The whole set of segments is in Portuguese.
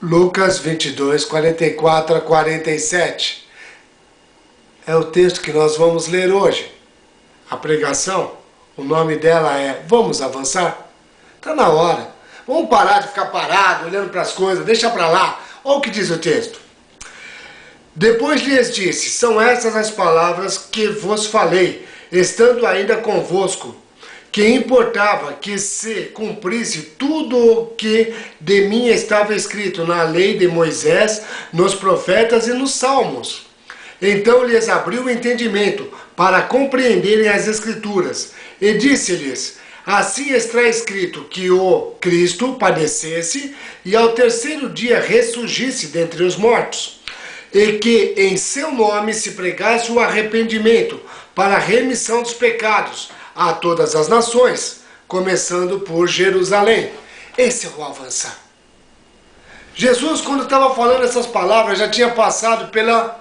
Lucas 22, 44 a 47. É o texto que nós vamos ler hoje. A pregação, o nome dela é Vamos Avançar? Está na hora. Vamos parar de ficar parado, olhando para as coisas, deixa para lá. Olha o que diz o texto. Depois lhes disse, são estas as palavras que vos falei, estando ainda convosco, que importava que se cumprisse tudo o que de mim estava escrito na lei de Moisés, nos profetas e nos salmos. Então lhes abriu o entendimento para compreenderem as Escrituras, e disse-lhes, assim está escrito que o Cristo padecesse e ao terceiro dia ressurgisse dentre os mortos, e que em seu nome se pregasse o arrependimento para a remissão dos pecados a todas as nações, começando por Jerusalém. Esse é o avançar. Jesus, quando estava falando essas palavras, já tinha passado pela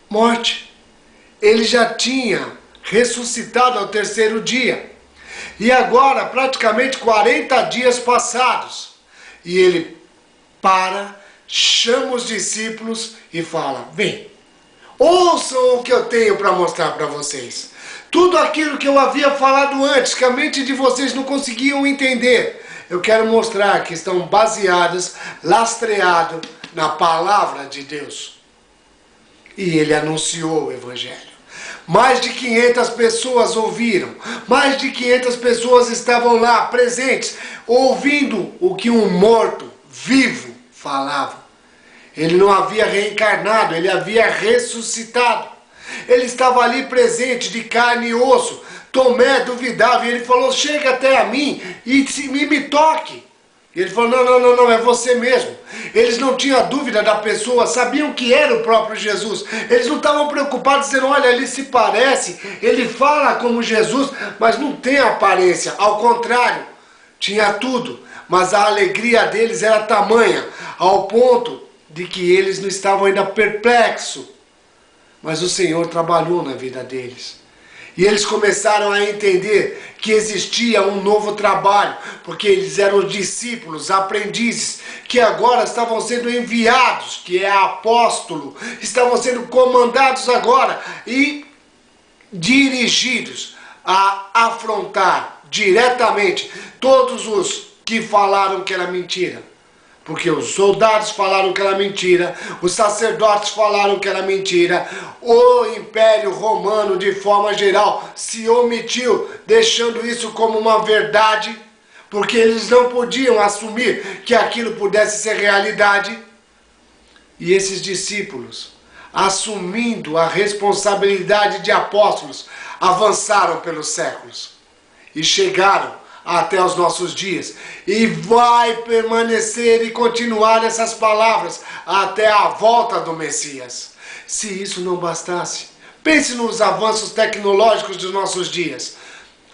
morte. Ele já tinha ressuscitado ao terceiro dia. E agora, praticamente 40 dias passados, e ele chama os discípulos e fala, vem, ouçam o que eu tenho para mostrar para vocês. Tudo aquilo que eu havia falado antes, que a mente de vocês não conseguiam entender, eu quero mostrar que estão baseadas, lastreados na palavra de Deus. E ele anunciou o Evangelho. Mais de 500 pessoas ouviram, mais de 500 pessoas estavam lá presentes, ouvindo o que um morto vivo falava. Ele não havia reencarnado, ele havia ressuscitado. Ele estava ali presente, de carne e osso. Tomé duvidava e ele falou, chega até a mim e me toque. E ele falou, não, é você mesmo. Eles não tinham dúvida da pessoa, sabiam que era o próprio Jesus. Eles não estavam preocupados, dizendo, olha, ele se parece, ele fala como Jesus, mas não tem aparência. Ao contrário, tinha tudo. Mas a alegria deles era tamanha, ao ponto de que eles não estavam ainda perplexos. Mas o Senhor trabalhou na vida deles. E eles começaram a entender que existia um novo trabalho, porque eles eram discípulos, aprendizes, que agora estavam sendo enviados, que é apóstolo, estavam sendo comandados agora e dirigidos a afrontar diretamente todos os que falaram que era mentira. Porque os soldados falaram que era mentira, os sacerdotes falaram que era mentira, o Império Romano, de forma geral, se omitiu, deixando isso como uma verdade, porque eles não podiam assumir que aquilo pudesse ser realidade. E esses discípulos, assumindo a responsabilidade de apóstolos, avançaram pelos séculos e chegaram até os nossos dias, e vai permanecer e continuar essas palavras até a volta do Messias. Se isso não bastasse, pense nos avanços tecnológicos dos nossos dias.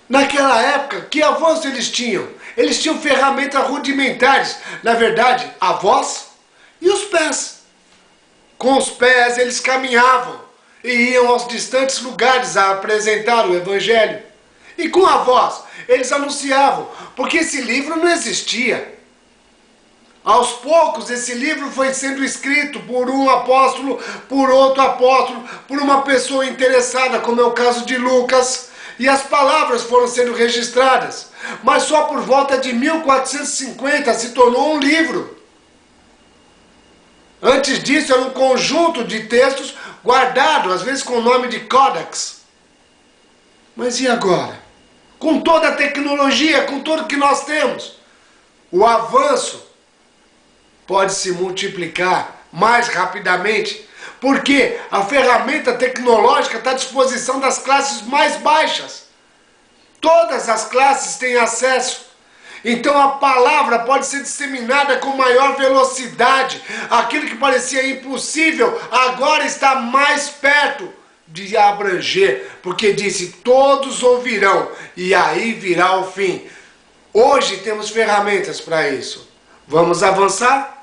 Naquela época, que avanço eles tinham? Eles tinham ferramentas rudimentares, na verdade, a voz e os pés. Com os pés eles caminhavam e iam aos distantes lugares a apresentar o Evangelho. E com a voz, eles anunciavam, porque esse livro não existia. Aos poucos, esse livro foi sendo escrito por um apóstolo, por outro apóstolo, por uma pessoa interessada, como é o caso de Lucas, e as palavras foram sendo registradas. Mas só por volta de 1450 se tornou um livro. Antes disso, era um conjunto de textos guardados, às vezes com o nome de códex. Mas e agora? Com toda a tecnologia, com tudo que nós temos, o avanço pode se multiplicar mais rapidamente, porque a ferramenta tecnológica está à disposição das classes mais baixas. Todas as classes têm acesso. Então a palavra pode ser disseminada com maior velocidade. Aquilo que parecia impossível agora está mais perto de abranger, porque disse, todos ouvirão, e aí virá o fim. Hoje temos ferramentas para isso. Vamos avançar?